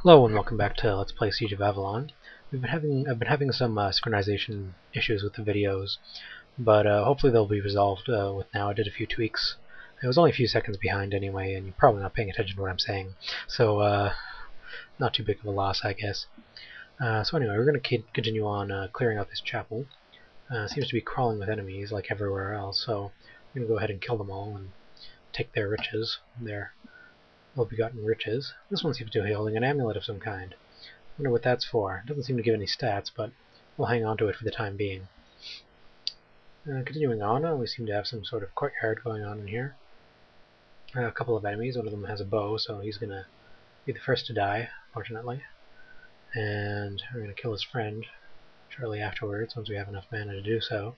Hello and welcome back to Let's Play Siege of Avalon. I've been having some synchronization issues with the videos, but hopefully they'll be resolved with now. I did a few tweaks. I was only a few seconds behind anyway, and you're probably not paying attention to what I'm saying, so not too big of a loss, I guess. So anyway, we're going to continue on clearing out this chapel. Seems to be crawling with enemies like everywhere else, so I'm going to go ahead and kill them all and take their riches, their ill-begotten riches. This one seems to be holding an amulet of some kind. I wonder what that's for. It doesn't seem to give any stats, but we'll hang on to it for the time being. Continuing on, we seem to have some sort of courtyard going on in here. A couple of enemies. One of them has a bow, so he's going to be the first to die, fortunately. And we're going to kill his friend shortly afterwards, once we have enough mana to do so.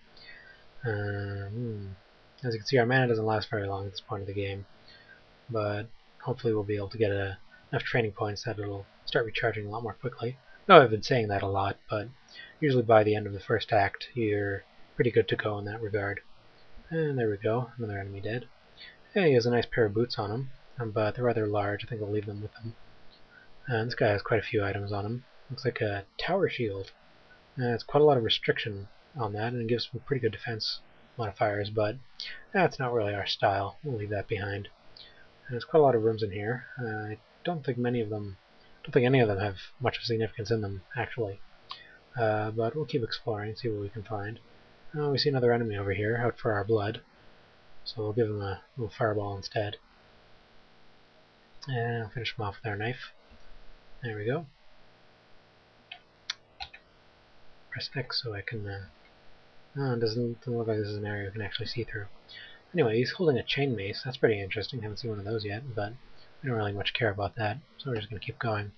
As you can see, our mana doesn't last very long at this point of the game, but hopefully we'll be able to get enough training points that it'll start recharging a lot more quickly. I know I've been saying that a lot, but usually by the end of the first act you're pretty good to go in that regard. And there we go, another enemy dead. Yeah, he has a nice pair of boots on him, but they're rather large. I think I'll leave them with him. And this guy has quite a few items on him. Looks like a tower shield. It's quite a lot of restriction on that, and it gives some pretty good defense modifiers, but that's not really our style. We'll leave that behind. There's quite a lot of rooms in here. I don't think any of them have much of significance in them, actually. But we'll keep exploring and see what we can find. We see another enemy over here, out for our blood. So we'll give him a little fireball instead. And I'll finish him off with our knife. There we go. Press X so I can... it doesn't look like this is an area we can actually see through. Anyway, he's holding a chain mace. That's pretty interesting. Haven't seen one of those yet, but we don't really much care about that, so we're just going to keep going.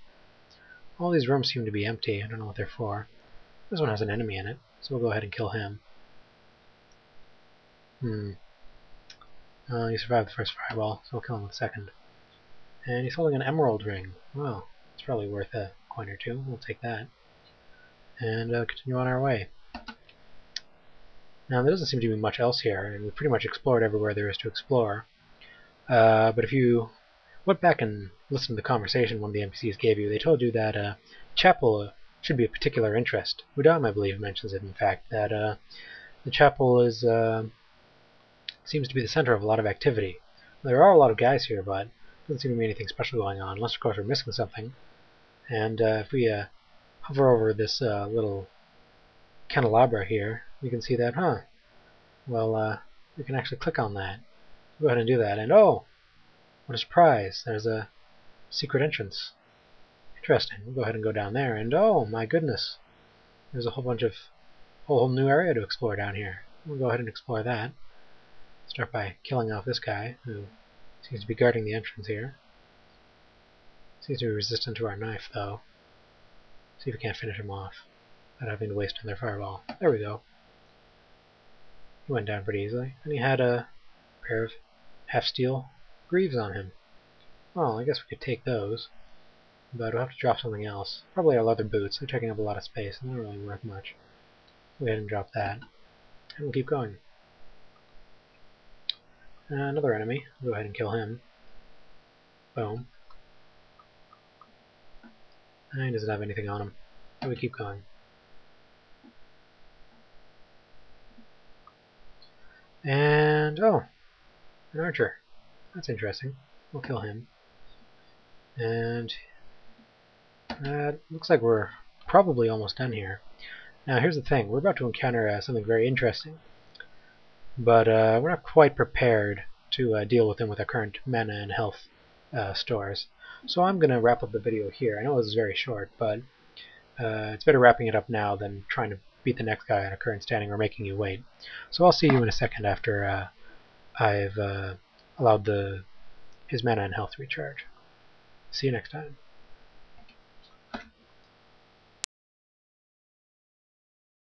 All these rooms seem to be empty. I don't know what they're for. This one has an enemy in it, so we'll go ahead and kill him. He survived the first fireball, so we'll kill him with the second. And he's holding an emerald ring. Well, it's probably worth a coin or two. We'll take that. And continue on our way. Now, there doesn't seem to be much else here, and we've pretty much explored everywhere there is to explore. But if you went back and listened to the conversation one of the NPCs gave you, they told you that chapel should be of particular interest. Udam, I believe, mentions it, in fact, that the chapel is seems to be the center of a lot of activity. There are a lot of guys here, but there doesn't seem to be anything special going on, unless, of course, we're missing something. And if we hover over this little candelabra here, we can see that, well, we can actually click on that. Go ahead and do that, and oh! What a surprise! There's a secret entrance. Interesting. We'll go ahead and go down there, and oh my goodness! There's a whole new area to explore down here. We'll go ahead and explore that. Start by killing off this guy, who seems to be guarding the entrance here. Seems to be resistant to our knife, though. See if we can't finish him off without having to waste another fireball. There we go. He went down pretty easily, and he had a pair of half-steel greaves on him. Well, I guess we could take those, but we'll have to drop something else. Probably our leather boots. They're taking up a lot of space, and they're not really worth much. Go ahead and drop that, and we'll keep going. Another enemy. Go ahead and kill him. Boom. And he doesn't have anything on him, so we keep going. And, oh, an archer. That's interesting. We'll kill him. And looks like we're probably almost done here. Now here's the thing. We're about to encounter something very interesting. But we're not quite prepared to deal with them with our current mana and health stores. So I'm going to wrap up the video here. I know this is very short, but it's better wrapping it up now than trying to beat the next guy on a current standing or making you wait. So I'll see you in a second after I've allowed his mana and health to recharge. See you next time.